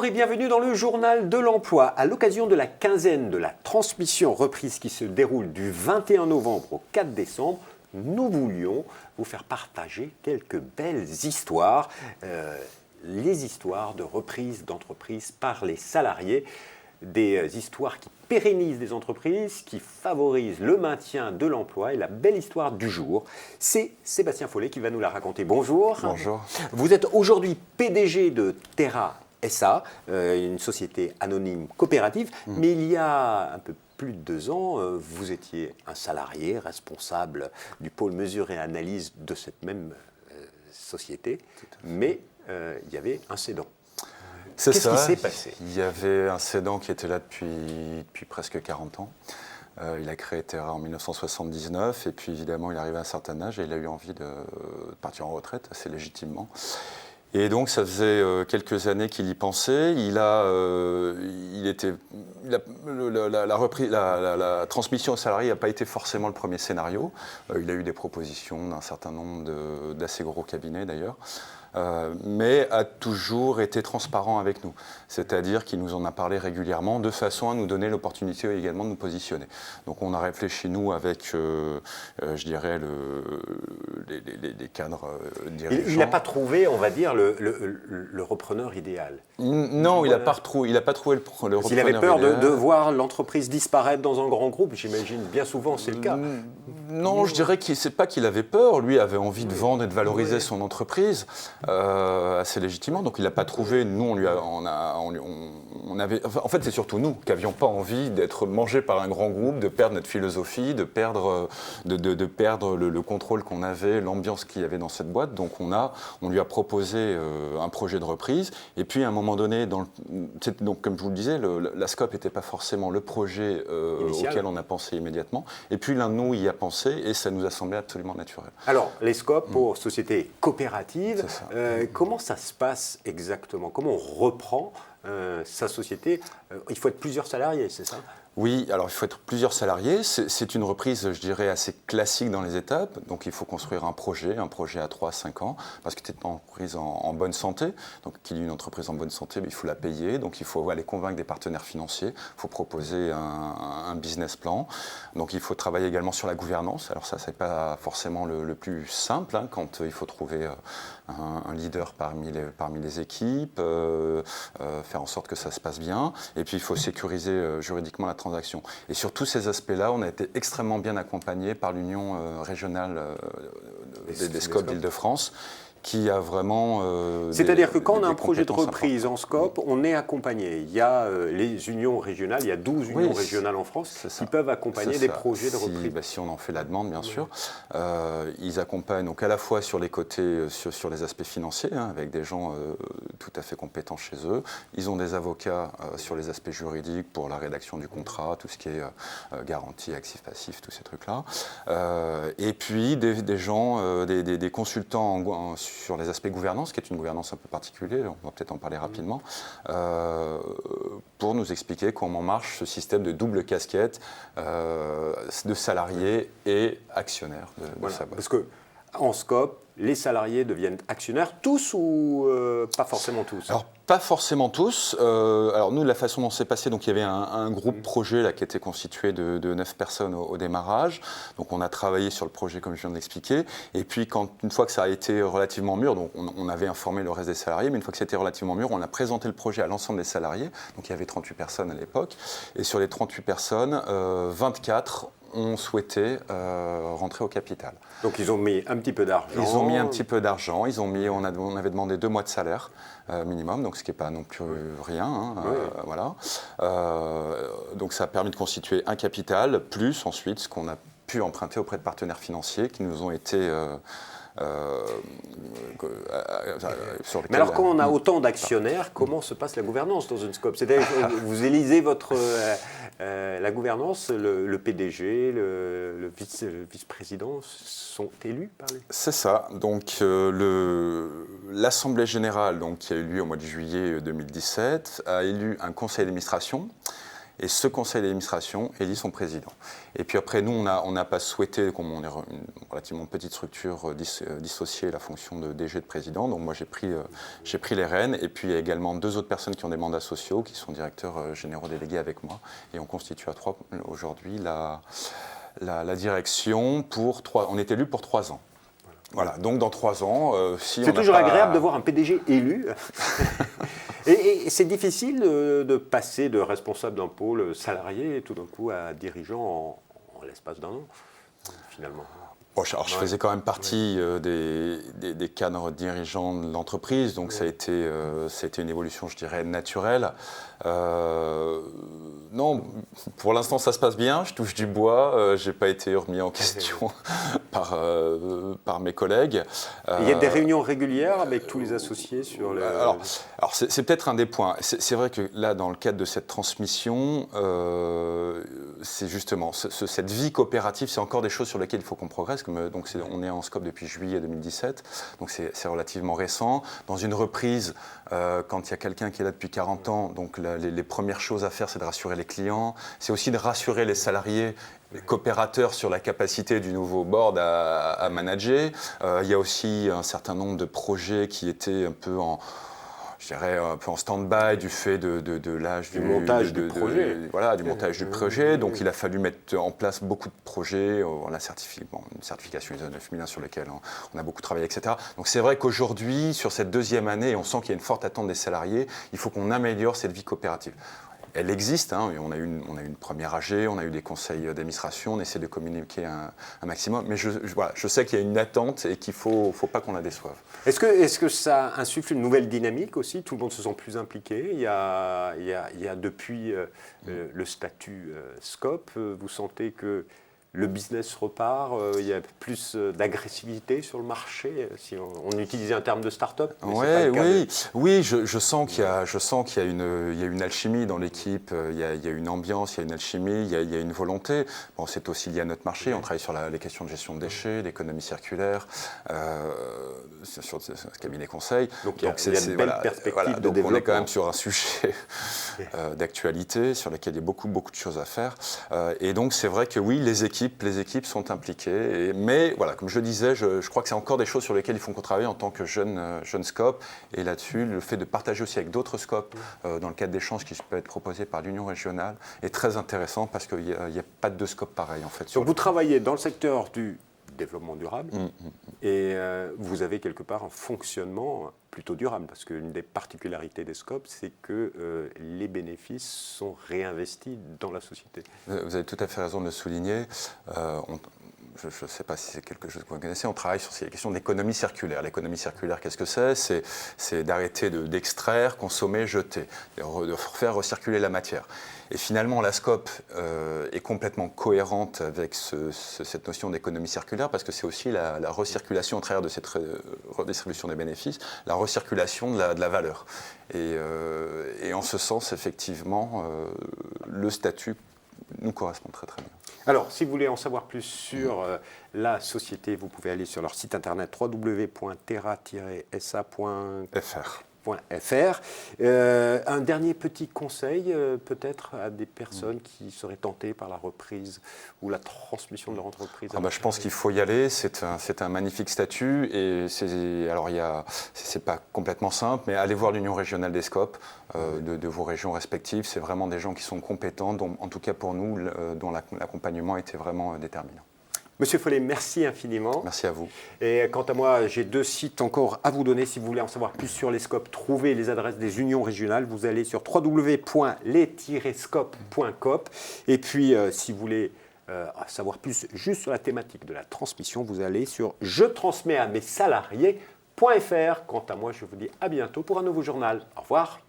et bienvenue dans le journal de l'emploi. À l'occasion de la quinzaine de la transmission reprise qui se déroule du 21 novembre au 4 décembre, nous voulions vous faire partager quelques belles histoires, les histoires de reprise d'entreprise par les salariés, des histoires qui pérennisent des entreprises, qui favorisent le maintien de l'emploi. Et la belle histoire du jour, c'est Sébastien Follet qui va nous la raconter. Bonjour. Bonjour. Vous êtes aujourd'hui PDG de Terra SA, une société anonyme coopérative, mais il y a un peu plus de 2 ans, vous étiez un salarié responsable du pôle mesure et analyse de cette même société, mais il y avait un cédant. Qu'est-ce qui s'est passé ? Il y avait un cédant qui était là depuis presque 40 ans. Il a créé Terra en 1979 et puis évidemment il arrivait à un certain âge et il a eu envie de partir en retraite assez légitimement. Et donc ça faisait quelques années qu'il y pensait. La transmission aux salariés n'a pas été forcément le premier scénario. Il a eu des propositions d'un certain nombre d'assez gros cabinets d'ailleurs. Mais a toujours été transparent avec nous. C'est-à-dire qu'il nous en a parlé régulièrement de façon à nous donner l'opportunité également de nous positionner. Donc on a réfléchi, nous, avec, je dirais, les cadres dirigeants. Il n'a pas trouvé, on va dire, le repreneur idéal. Non, il n'a pas trouvé le repreneur idéal. Il avait peur de voir l'entreprise disparaître dans un grand groupe, j'imagine. Bien souvent, c'est le cas. Non, je dirais que c'est pas qu'il avait peur. Lui avait envie de vendre et de valoriser son entreprise assez légitimement. Donc il n'a pas trouvé. Nous, on avait. En fait, c'est surtout nous qui n'avions pas envie d'être mangés par un grand groupe, de perdre notre philosophie, de perdre le contrôle qu'on avait, l'ambiance qu'il y avait dans cette boîte. Donc on lui a proposé un projet de reprise. Et puis à un moment donné, donc comme je vous le disais, la scope n'était pas forcément le projet auquel on a pensé immédiatement. Et puis l'un de nous y a pensé et ça nous a semblé absolument naturel. Alors, les scopes pour société coopérative, comment ça se passe exactement ? Comment on reprend sa société ? Il faut être plusieurs salariés, c'est ça ? Oui, alors il faut être plusieurs salariés. C'est une reprise, je dirais, assez classique dans les étapes. Donc il faut construire un projet à 3-5 ans, parce que c'est une entreprise en bonne santé. Donc qui dit une entreprise en bonne santé, il faut la payer. Donc il faut aller convaincre des partenaires financiers. Il faut proposer un business plan. Donc il faut travailler également sur la gouvernance. Alors ça, c'est pas forcément le plus simple, quand il faut trouver un leader parmi les équipes, faire en sorte que ça se passe bien. Et puis il faut sécuriser juridiquement la transaction. Et sur tous ces aspects-là, on a été extrêmement bien accompagnés par l'Union régionale des scopes d'Île-de-France, qui a vraiment... C'est-à-dire que quand on a un projet de reprise en scope, on est accompagné. Il y a les unions régionales, il y a 12 unions régionales en France qui peuvent accompagner des projets de reprise. Si on en fait la demande, bien sûr. Ils accompagnent donc à la fois sur les côtés, sur les aspects financiers, avec des gens tout à fait compétents chez eux. Ils ont des avocats sur les aspects juridiques pour la rédaction du contrat, tout ce qui est garantie, actif, passif, tous ces trucs-là. Et puis des gens, des consultants sur les aspects gouvernance, qui est une gouvernance un peu particulière, on va peut-être en parler rapidement, pour nous expliquer comment marche ce système de double casquette de salariés et actionnaires de sa boîte. Parce qu'en scope, les salariés deviennent actionnaires tous ou pas forcément tous ? Alors, pas forcément tous. Alors nous, la façon dont c'est passé, donc il y avait un groupe projet là, qui était constitué de 9 personnes au démarrage. Donc on a travaillé sur le projet comme je viens de l'expliquer. Et puis une fois que ça a été relativement mûr, donc on avait informé le reste des salariés, mais une fois que c'était relativement mûr, on a présenté le projet à l'ensemble des salariés. Donc il y avait 38 personnes à l'époque. Et sur les 38 personnes, 24 ont souhaité rentrer au capital. Donc ils ont mis un petit peu d'argent. Ils ont mis un petit peu d'argent. On avait demandé 2 mois de salaire minimum, donc ce qui n'est pas non plus rien. Voilà. Donc ça a permis de constituer un capital, plus ensuite ce qu'on a pu emprunter auprès de partenaires financiers qui nous ont été... Mais alors quand on a autant d'actionnaires, comment se passe la gouvernance dans une scope ? C'est-à-dire que vous élisez la gouvernance, le PDG, le vice-président sont élus par les... C'est ça. Donc l'Assemblée générale, qui a eu lieu au mois de juillet 2017, a élu un conseil d'administration. Et ce conseil d'administration élit son président. Et puis après, nous, on n'a pas souhaité, comme on est une relativement petite structure, dissocier la fonction de DG de président. Donc moi, j'ai pris les rênes. Et puis il y a également 2 autres personnes qui ont des mandats sociaux, qui sont directeurs généraux délégués avec moi. Et on constitue à 3 aujourd'hui la direction pour 3. On est élu pour 3 ans. Voilà, donc dans 3 ans, si on c'est toujours agréable de voir un PDG élu. Et c'est difficile de passer de responsable d'un pôle salarié tout d'un coup à dirigeant en l'espace d'un an, finalement. Bon, alors, je faisais quand même partie des cadres dirigeants de l'entreprise, donc ça a été une évolution, je dirais, naturelle. Non, pour l'instant, ça se passe bien, je touche du bois, je n'ai pas été remis en question par mes collègues. Il y a des réunions régulières avec tous les associés sur le... Alors c'est peut-être un des points. C'est vrai que là, dans le cadre de cette transmission, c'est justement cette vie coopérative, c'est encore des choses sur lesquelles il faut qu'on progresse. Donc on est en scope depuis juillet 2017, donc c'est relativement récent. Dans une reprise, quand il y a quelqu'un qui est là depuis 40 ans, donc les premières choses à faire, c'est de rassurer les clients. C'est aussi de rassurer les salariés, les coopérateurs sur la capacité du nouveau board à manager. Il y a aussi un certain nombre de projets qui étaient un peu en stand-by du fait de l'âge du montage du projet. Voilà, du montage du projet. Donc il a fallu mettre en place beaucoup de projets, une certification ISO 9001 sur laquelle on a beaucoup travaillé, etc. Donc c'est vrai qu'aujourd'hui, sur cette 2e année, on sent qu'il y a une forte attente des salariés, il faut qu'on améliore cette vie coopérative. Elle existe, hein, on a eu une première AG, on a eu des conseils d'administration, on essaie de communiquer un maximum, mais je sais qu'il y a une attente et qu'il ne faut pas qu'on la déçoive. Est-ce que ça insuffle une nouvelle dynamique aussi? Tout le monde se sent plus impliqué. Il y a depuis le statut Scope, vous sentez que le business repart, il y a plus d'agressivité sur le marché, si on utilisait un terme de start-up. Oui, je sens qu'il y a une alchimie dans l'équipe, il y a une ambiance, il y a une alchimie, il y a une volonté. Bon, c'est aussi lié à notre marché, on travaille sur les questions de gestion de déchets, d'économie circulaire, sur ce cabinet conseil. Donc il y a de belles perspectives de développement. On est quand même sur un sujet d'actualité, sur lequel il y a beaucoup de choses à faire. Et donc c'est vrai que oui, les équipes sont impliquées. Mais voilà, comme je le disais, je crois que c'est encore des choses sur lesquelles il faut qu'on travaille en tant que jeune scope. Et là-dessus, le fait de partager aussi avec d'autres scopes dans le cadre d'échanges qui peut être proposé par l'Union régionale est très intéressant parce qu'il n'y a pas de 2 scopes pareils en fait. Donc vous travaillez dans le secteur du développement durable et vous avez quelque part un fonctionnement plutôt durable parce qu'une des particularités des scopes, c'est que les bénéfices sont réinvestis dans la société. Vous avez tout à fait raison de le souligner. Je ne sais pas si c'est quelque chose que vous connaissez, on travaille sur ces questions d'économie circulaire. L'économie circulaire, qu'est-ce que c'est? C'est d'arrêter d'extraire, consommer, jeter, de faire recirculer la matière. Et finalement, la SCOP est complètement cohérente avec cette notion d'économie circulaire parce que c'est aussi la recirculation au travers de cette redistribution des bénéfices, la recirculation de la valeur. Et en ce sens, effectivement, le statut nous correspond très très bien. Alors, si vous voulez en savoir plus sur la société, vous pouvez aller sur leur site internet www.terra-sa.fr. Un dernier petit conseil peut-être à des personnes qui seraient tentées par la reprise ou la transmission de leur entreprise. Je pense qu'il faut y aller, c'est un magnifique statut et c'est pas complètement simple, mais allez voir l'Union régionale des scopes de vos régions respectives, c'est vraiment des gens qui sont compétents, en tout cas pour nous, dont l'accompagnement était vraiment déterminant. Monsieur Follet, merci infiniment. Merci à vous. Et quant à moi, j'ai 2 sites encore à vous donner. Si vous voulez en savoir plus sur les scopes, trouvez les adresses des unions régionales. Vous allez sur www.les-scopes.com. Et puis, si vous voulez savoir plus juste sur la thématique de la transmission, vous allez sur je transmets à mes salariés.fr. Quant à moi, je vous dis à bientôt pour un nouveau journal. Au revoir.